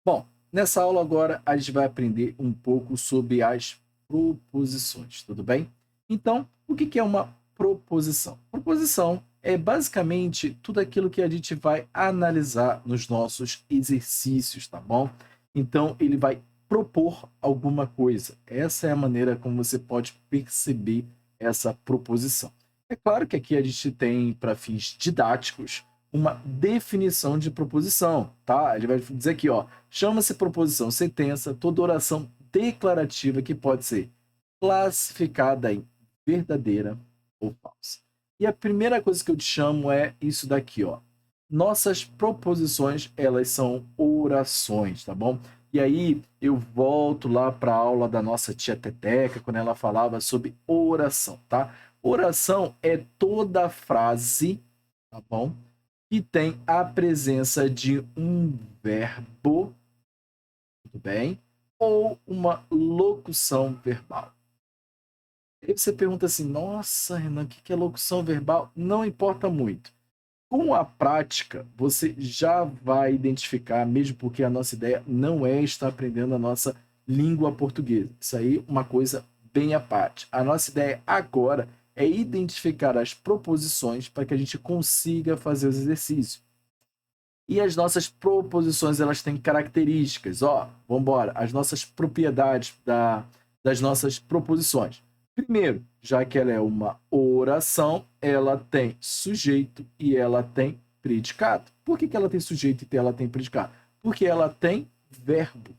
Bom, nessa aula agora a gente vai aprender um pouco sobre as proposições, tudo bem? Então, o que que é uma proposição? Proposição é basicamente tudo aquilo que a gente vai analisar nos nossos exercícios, tá bom? Então, ele vai propor alguma coisa. Essa é a maneira como você pode perceber essa proposição. É claro que aqui a gente tem, para fins didáticos, uma definição de proposição, tá? Ele vai dizer aqui, ó, chama-se proposição sentença toda oração declarativa que pode ser classificada em verdadeira ou falsa. E a primeira coisa que eu te chamo é isso daqui, ó. Nossas proposições, elas são orações, tá bom? E aí eu volto lá para a aula da nossa tia Teteca, quando ela falava sobre oração, tá? Oração é toda frase, tá bom? Que tem a presença de um verbo, tudo bem? Ou uma locução verbal. Aí você pergunta assim: nossa, Renan, o que é locução verbal? Não importa muito. Com a prática, você já vai identificar, mesmo porque a nossa ideia não é estar aprendendo a nossa língua portuguesa. Isso aí é uma coisa bem à parte. A nossa ideia agora é identificar as proposições para que a gente consiga fazer os exercícios. E as nossas proposições, elas têm características. Ó, vamos embora. As nossas propriedades das nossas proposições. Primeiro, já que ela é uma oração, ela tem sujeito e ela tem predicado. Por que ela tem sujeito e ela tem predicado? Porque ela tem verbo,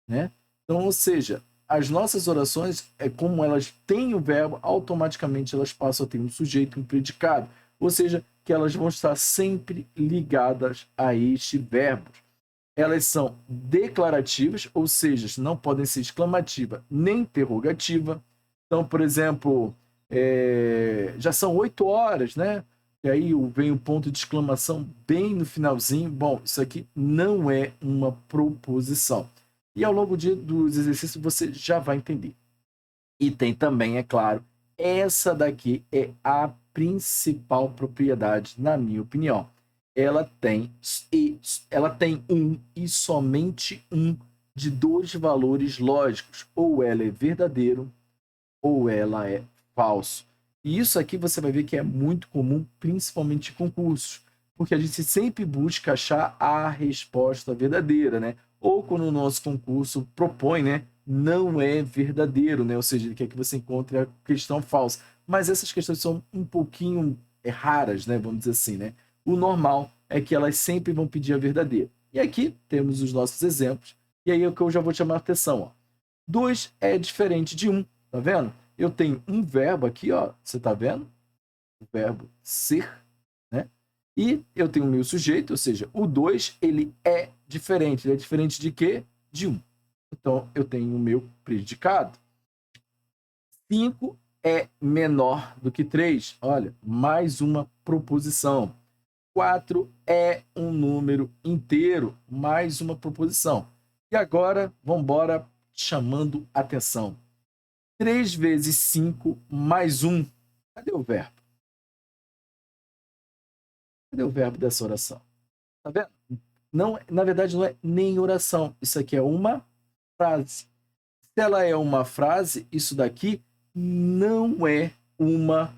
né? Então, ou seja, as nossas orações, como elas têm o verbo, automaticamente elas passam a ter um sujeito e um predicado. Ou seja, que elas vão estar sempre ligadas a este verbo. Elas são declarativas, ou seja, não podem ser exclamativa nem interrogativa. Então, por exemplo, já são 8 horas, né? E aí vem o ponto de exclamação bem no finalzinho. Bom, isso aqui não é uma proposição. E ao longo dos exercícios você já vai entender. E tem também, é claro, essa daqui é a principal propriedade, na minha opinião. Ela tem um e somente um de dois valores lógicos. Ou ela é verdadeiro, ou ela é falso. E isso aqui você vai ver que é muito comum, principalmente em concursos, porque a gente sempre busca achar a resposta verdadeira, né? Ou quando o nosso concurso propõe, né, não é verdadeiro, né? Ou seja, ele quer que você encontre a questão falsa. Mas essas questões são um pouquinho raras, né? Vamos dizer assim, né? O normal é que elas sempre vão pedir a verdadeira. E aqui temos os nossos exemplos. E aí é o que eu já vou te chamar a atenção, ó. 2 é diferente de 1, tá vendo? Eu tenho um verbo aqui, ó, você tá vendo? O verbo ser, né? E eu tenho o meu sujeito, ou seja, o 2 ele é diferente. Ele é diferente de quê? De 1. Então, eu tenho o meu predicado. 5 é menor do que 3. Olha, mais uma proposição. 4 é um número inteiro, mais uma proposição. E agora, vamos embora chamando atenção. 3 vezes 5 mais 1. Cadê o verbo? Cadê o verbo dessa oração? Tá vendo? Não, na verdade, não é nem oração. Isso aqui é uma frase. Se ela é uma frase, isso daqui não é uma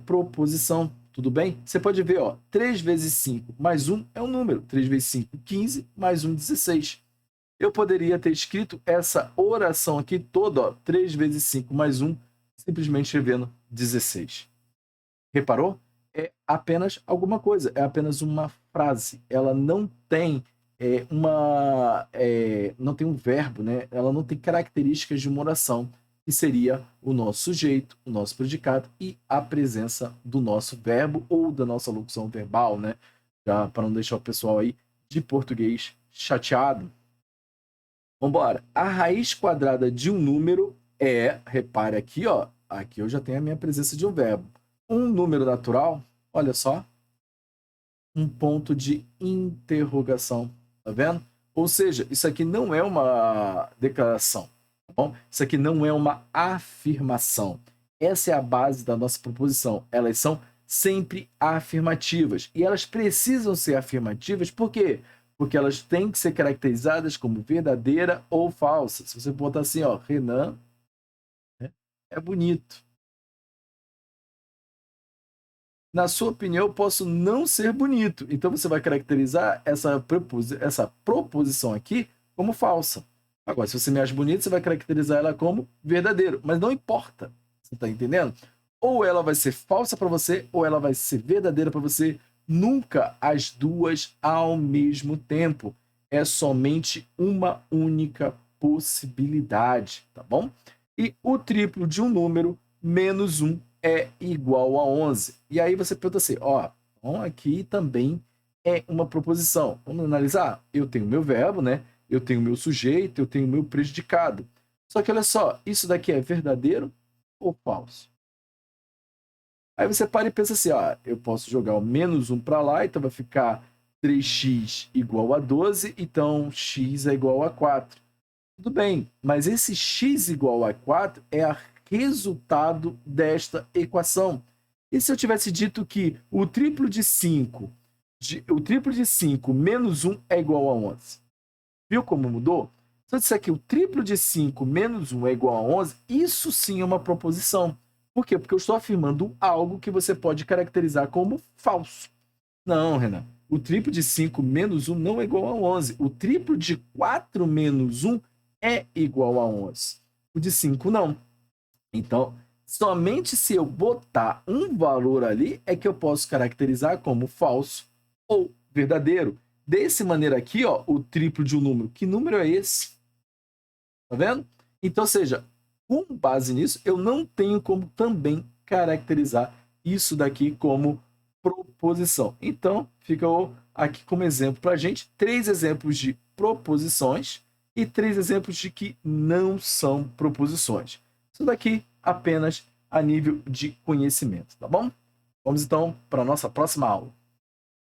proposição. Tudo bem? Você pode ver, ó, 3 vezes 5 mais 1 é um número. 3 vezes 5, 15, mais 1, 16. Eu poderia ter escrito essa oração aqui toda, ó, 3 vezes 5 mais 1, simplesmente escrevendo 16. Reparou? É apenas alguma coisa, é apenas uma frase. Ela não tem não tem um verbo, né? Ela não tem características de uma oração, que seria o nosso sujeito, o nosso predicado e a presença do nosso verbo ou da nossa locução verbal, né? Já para não deixar o pessoal aí de português chateado. Vambora. A raiz quadrada de um número repare aqui, ó, aqui eu já tenho a minha presença de um verbo. Um número natural, olha só, um ponto de interrogação, tá vendo? Ou seja, isso aqui não é uma declaração, tá bom? Isso aqui não é uma afirmação. Essa é a base da nossa proposição. Elas são sempre afirmativas. E elas precisam ser afirmativas, por quê? porque elas têm que ser caracterizadas como verdadeira ou falsa. Se você botar assim, ó, Renan, né, é bonito. Na sua opinião, eu posso não ser bonito. Então você vai caracterizar essa proposição aqui como falsa. Agora, se você me acha bonito, você vai caracterizar ela como verdadeiro. Mas não importa. Você está entendendo? Ou ela vai ser falsa para você, ou ela vai ser verdadeira para você. Nunca as duas ao mesmo tempo. É somente uma única possibilidade, tá bom? E o triplo de um número menos 1 é igual a 11. E aí você pergunta assim, ó, então aqui também é uma proposição. Vamos analisar? Eu tenho meu verbo, né? Eu tenho meu sujeito, eu tenho meu predicado. Só que olha só, isso daqui é verdadeiro ou falso? Aí você para e pensa assim, ó, eu posso jogar o menos 1 para lá, então vai ficar 3x igual a 12, então x é igual a 4. Tudo bem, mas esse x igual a 4 é o resultado desta equação. E se eu tivesse dito que o triplo de 5 menos 1 é igual a 11? Viu como mudou? Se eu disser que o triplo de 5 menos 1 é igual a 11, isso sim é uma proposição. Por quê? Porque eu estou afirmando algo que você pode caracterizar como falso. Não, Renan. O triplo de 5 menos 1 não é igual a 11. O triplo de 4 menos 1 é igual a 11. O de 5 não. Então, somente se eu botar um valor ali é que eu posso caracterizar como falso ou verdadeiro. Dessa maneira aqui, ó, o triplo de um número. Que número é esse? Tá vendo? Então, seja, com base nisso, eu não tenho como também caracterizar isso daqui como proposição. Então, fica aqui como exemplo para a gente 3 exemplos de proposições e 3 exemplos de que não são proposições. Isso daqui apenas a nível de conhecimento, tá bom? Vamos então para a nossa próxima aula.